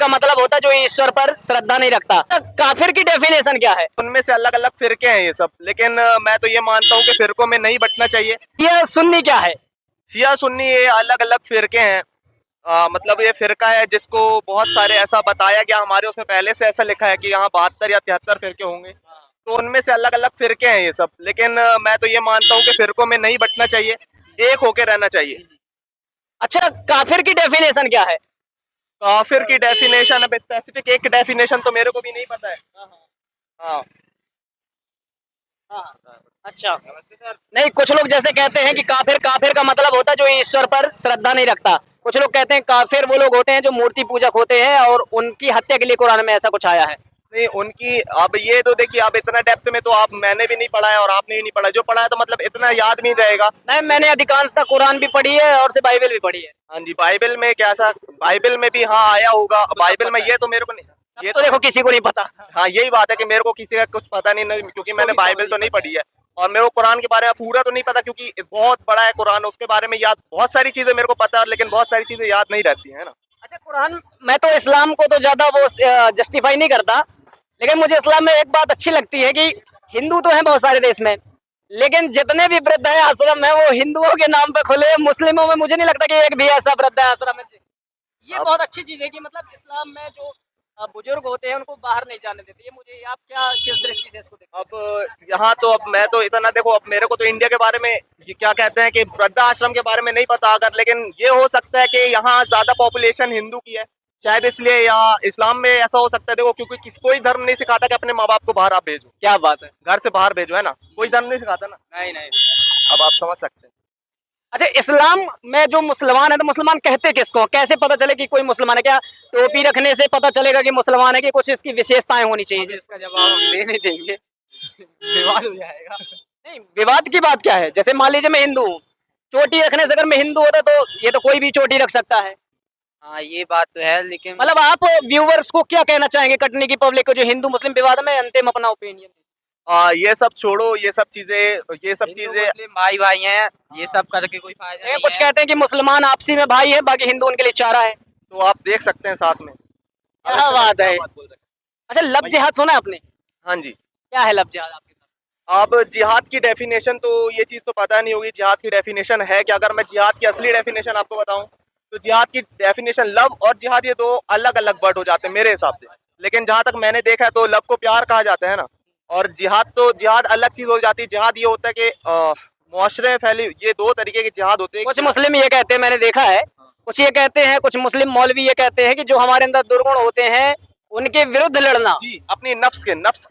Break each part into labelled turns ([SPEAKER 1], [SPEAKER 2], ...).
[SPEAKER 1] का मतलब होता है जो ईश्वर पर श्रद्धा नहीं रखता। काफिर की डेफिनेशन क्या है?
[SPEAKER 2] उनमें से अलग अलग फिरके हैं ये सब, लेकिन मैं तो ये मानता हूँ कि फिरकों में नहीं बंटना चाहिए।
[SPEAKER 1] ये सुन्नी क्या है?
[SPEAKER 2] शिया सुन्नी ये अलग अलग फिरके हैं। मतलब ये फिरका है जिसको बहुत सारे ऐसा बताया गया, हमारे उसमें पहले से ऐसा लिखा है कि यहाँ 72 या 73 फिरके होंगे, तो उनमें से अलग अलग फिरके हैं ये सब। लेकिन मैं तो ये मानता हूँ कि फिरकों में नहीं बंटना चाहिए, एक होके रहना चाहिए।
[SPEAKER 1] अच्छा, काफिर की डेफिनेशन क्या है?
[SPEAKER 2] काफिर की डेफिनेशन, अब स्पेसिफिक एक डेफिनेशन तो मेरे को भी नहीं पता है। हाँ।
[SPEAKER 1] अच्छा, नहीं कुछ लोग जैसे कहते हैं कि काफिर काफिर का मतलब होता है जो ईश्वर पर श्रद्धा नहीं रखता। कुछ लोग कहते हैं काफिर वो लोग होते हैं जो मूर्ति पूजक होते हैं और उनकी हत्या के लिए कुरान में ऐसा कुछ आया है।
[SPEAKER 2] नहीं उनकी, अब ये तो देखिए, अब इतना डेप्थ में तो आप, मैंने भी नहीं पढ़ा है और आपने भी नहीं पढ़ा है। जो पढ़ा है तो मतलब इतना याद नहीं रहेगा।
[SPEAKER 1] नहीं, मैंने अधिकांशतः कुरान भी पढ़ी है और से बाइबल भी पढ़ी है।
[SPEAKER 2] हाँ जी, बाइबल में कैसा, बाइबल में भी हाँ आया होगा, बाइबल में ये तो मेरे को नहीं, ये
[SPEAKER 1] तो देखो किसी को नहीं पता।
[SPEAKER 2] हाँ यही बात है कि मेरे को किसी का कुछ पता नहीं, क्योंकि मैंने बाइबल तो नहीं पढ़ी है और मेरे को कुरान के बारे में पूरा तो नहीं पता, क्योंकि बहुत बड़ा है कुरान, उसके बारे में याद बहुत सारी चीजें मेरे को पता है, लेकिन बहुत सारी चीजें याद नहीं रहती है ना।
[SPEAKER 1] अच्छा, कुरान मैं तो इस्लाम को तो ज्यादा वो जस्टिफाई नहीं करता, लेकिन मुझे इस्लाम में एक बात अच्छी लगती है कि हिंदू तो हैं बहुत सारे देश में, लेकिन जितने भी वृद्ध है आश्रम है वो हिंदुओं के नाम पे खुले हैं। मुस्लिमों में मुझे नहीं लगता कि एक भी ऐसा वृद्ध आश्रम है। ये बहुत अच्छी चीज है कि मतलब इस्लाम में जो बुजुर्ग होते हैं उनको बाहर नहीं जाने देते। ये मुझे, आप क्या किस दृष्टि से इसको देखते हैं?
[SPEAKER 2] अब यहाँ तो, अब मैं तो इतना देखो, अब मेरे को तो इंडिया के बारे में ये क्या कहते हैं कि वृद्धाश्रम के बारे में नहीं पता, अगर, लेकिन ये हो सकता है कि यहाँ ज्यादा पॉपुलेशन हिंदू की है शायद इसलिए, या इस्लाम में ऐसा हो सकता है। देखो, क्योंकि किसी कोई धर्म नहीं सिखाता कि अपने माँ बाप को बाहर आप भेजो,
[SPEAKER 1] क्या बात है।
[SPEAKER 2] घर से बाहर भेजो, है ना, कोई धर्म नहीं सिखाता ना।
[SPEAKER 1] नहीं नहीं।
[SPEAKER 2] अब आप समझ सकते हैं।
[SPEAKER 1] अच्छा, इस्लाम में जो मुसलमान है तो मुसलमान कहते किसको, कैसे पता चले कि कोई मुसलमान है? क्या टोपी रखने से पता चलेगा कि मुसलमान है कि कुछ इसकी विशेषताएं होनी चाहिए?
[SPEAKER 3] इसका जवाब हम दे नहीं देंगे, विवाद हो जाएगा।
[SPEAKER 1] नहीं, विवाद की बात क्या है? जैसे मान लीजिए मैं हिंदू हूँ, चोटी रखने से अगर मैं हिंदू होता तो ये तो कोई भी चोटी रख सकता है।
[SPEAKER 3] हाँ ये बात तो है, लेकिन
[SPEAKER 1] मतलब आप व्यूवर्स को क्या कहना चाहेंगे, कटनी की पब्लिक को जो हिंदू मुस्लिम विवाद में, अंतिम अपना ओपिनियन?
[SPEAKER 2] ये सब छोड़ो, ये सब चीजें
[SPEAKER 3] मुस्लिम भाई भाई हैं, ये सब करके कोई फायदा नहीं
[SPEAKER 1] कुछ
[SPEAKER 3] है।
[SPEAKER 1] कहते हैं कि मुसलमान आपसी में भाई है, बाकी हिंदू उनके लिए चारा है।
[SPEAKER 2] तो आप देख सकते हैं साथ में।
[SPEAKER 1] क्या बात है।
[SPEAKER 2] बोल रहे हैं।
[SPEAKER 1] अच्छा, लब जिहाद सुना है आपने?
[SPEAKER 2] हाँ जी।
[SPEAKER 1] क्या है लब जिहाद आपके पास?
[SPEAKER 2] अब जिहाद की डेफिनेशन तो, ये चीज़ तो पता नहीं होगी जिहाद की डेफिनेशन है कि, अगर मैं जिहाद की असली डेफिनेशन आपको बताऊं तो जिहाद की डेफिनेशन, लव और जिहाद ये दो अलग अलग वर्ड हो जाते हैं मेरे हिसाब से। लेकिन जहां तक मैंने देखा है तो लव को प्यार कहा जाता है ना, और जिहाद तो, जिहाद अलग चीज़ हो जाती है। जिहाद ये होता है कि मुआशरे में फैली, ये दो तरीके के जिहाद होते हैं।
[SPEAKER 1] कुछ मुस्लिम ये कहते हैं, मैंने देखा है, कुछ ये कहते हैं, कुछ मुस्लिम मौलवी ये कहते हैं कि जो हमारे अंदर दुर्गुण होते हैं उनके विरुद्ध लड़ना।
[SPEAKER 2] जी, अपनी नफ्स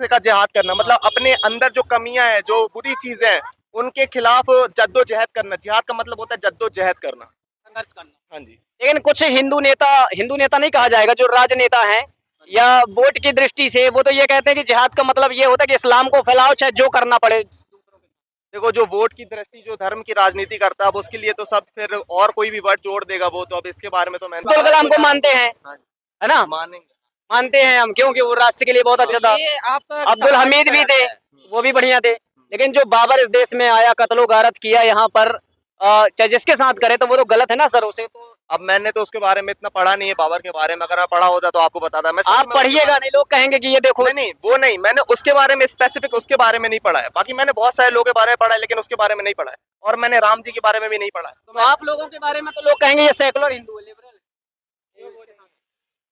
[SPEAKER 2] का जिहाद करना, मतलब अपने अंदर जो कमियां हैं, जो बुरी चीजें हैं, उनके खिलाफ जद्दोजहद करना। जिहाद का मतलब होता है जद्दोजहद करना,
[SPEAKER 1] संघर्ष करना।
[SPEAKER 2] हाँ जी।
[SPEAKER 1] लेकिन कुछ हिंदू नेता नहीं कहा जाएगा, जो राजनेता हैं या वोट की दृष्टि से, वो तो ये कहते हैं कि जिहाद का मतलब ये होता है कि इस्लाम को फैलाओ चाहे जो करना पड़े।
[SPEAKER 2] देखो, जो वोट की दृष्टि, जो धर्म की राजनीति करता है, अब उसके लिए तो सब फिर और कोई भी वर्ड जोड़ देगा वो, तो अब इसके बारे में तो मैं,
[SPEAKER 1] अब्दुल कलाम को मानते हैं, है ना?
[SPEAKER 2] मानेंगे।
[SPEAKER 1] मानते हैं हम, क्योंकि वो राष्ट्र के लिए बहुत अच्छा था।
[SPEAKER 3] ये आपका
[SPEAKER 1] अब्दुल हमीद भी थे, वो भी बढ़िया थे। लेकिन जो बाबर इस देश में आया, कत्लो गारत किया यहाँ पर, चाहे जिसके साथ करे, तो वो तो गलत है ना सर उसे तो।
[SPEAKER 2] अब मैंने तो उसके बारे में इतना पढ़ा नहीं है, बाबर के बारे में, अगर मैं पढ़ा होता तो आपको बताता। मैं
[SPEAKER 1] आप पढ़िएगा नहीं, लोग कहेंगे कि ये देखो।
[SPEAKER 2] नहीं, वो नहीं, मैंने उसके बारे में स्पेसिफिक उसके बारे में नहीं पढ़ा है। बाकी मैंने बहुत सारे लोगों के बारे में पढ़ा है, लेकिन उसके बारे में नहीं पढ़ा है। और मैंने राम जी के बारे में भी नहीं पढ़ा है।
[SPEAKER 1] तो आप लोगों के बारे में तो लोग कहेंगे ये सेकुलर हिंदू है, लिबरल है।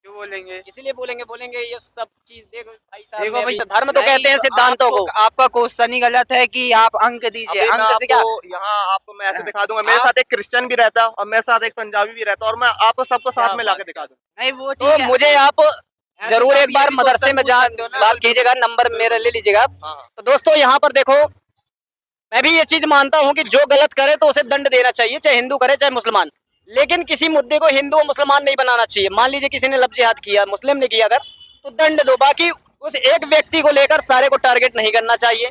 [SPEAKER 3] क्यों बोलेंगे?
[SPEAKER 1] इसीलिए बोलेंगे ये सब चीज। देखो भाई साहब,
[SPEAKER 3] देखो
[SPEAKER 1] मैं
[SPEAKER 3] भाई,
[SPEAKER 1] भी धर्म तो कहते हैं सिद्धांतों को।
[SPEAKER 3] आपका क्वेश्चन ही गलत है कि आप अंक दीजिए।
[SPEAKER 2] अभी मैं
[SPEAKER 3] अंक से क्या?
[SPEAKER 2] आपको यहाँ, आपको मैं ऐसे दिखा दूंगा, मेरे साथ एक क्रिश्चियन भी रहता है और मेरे साथ एक पंजाबी भी रहता है, और मैं आपको सबको साथ में लाके दिखा दूंगा।
[SPEAKER 3] नहीं वो
[SPEAKER 1] तो
[SPEAKER 3] ठीक है।
[SPEAKER 1] मुझे आप जरूर एक बार
[SPEAKER 3] भी
[SPEAKER 1] मदरसे
[SPEAKER 3] क्वेश्चन
[SPEAKER 1] में
[SPEAKER 3] पूछ
[SPEAKER 1] जा
[SPEAKER 3] सकते हो ना।
[SPEAKER 1] बात कीजिएगा, नंबर मेरा ले लीजिएगा आप।
[SPEAKER 2] हाँ।
[SPEAKER 1] तो दोस्तों यहाँ पर देखो, मैं भी ये चीज मानता हूँ कि जो गलत करे तो उसे दंड देना चाहिए, चाहे हिंदू करे चाहे मुसलमान। लेकिन किसी मुद्दे को हिंदू और मुसलमान नहीं बनाना चाहिए। मान लीजिए किसी ने लब जिहाद किया, मुस्लिम ने किया, अगर तो दंड दो, बाकी उस एक व्यक्ति को लेकर सारे को टारगेट नहीं करना चाहिए,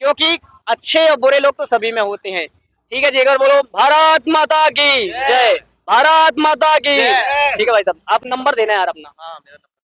[SPEAKER 1] क्योंकि अच्छे और बुरे लोग तो सभी में होते हैं। ठीक है जी, अगर बोलो भारत माता की जय, भारत माता की। ठीक है भाई साहब, आप नंबर देना यार अपना।
[SPEAKER 2] हाँ, मेरा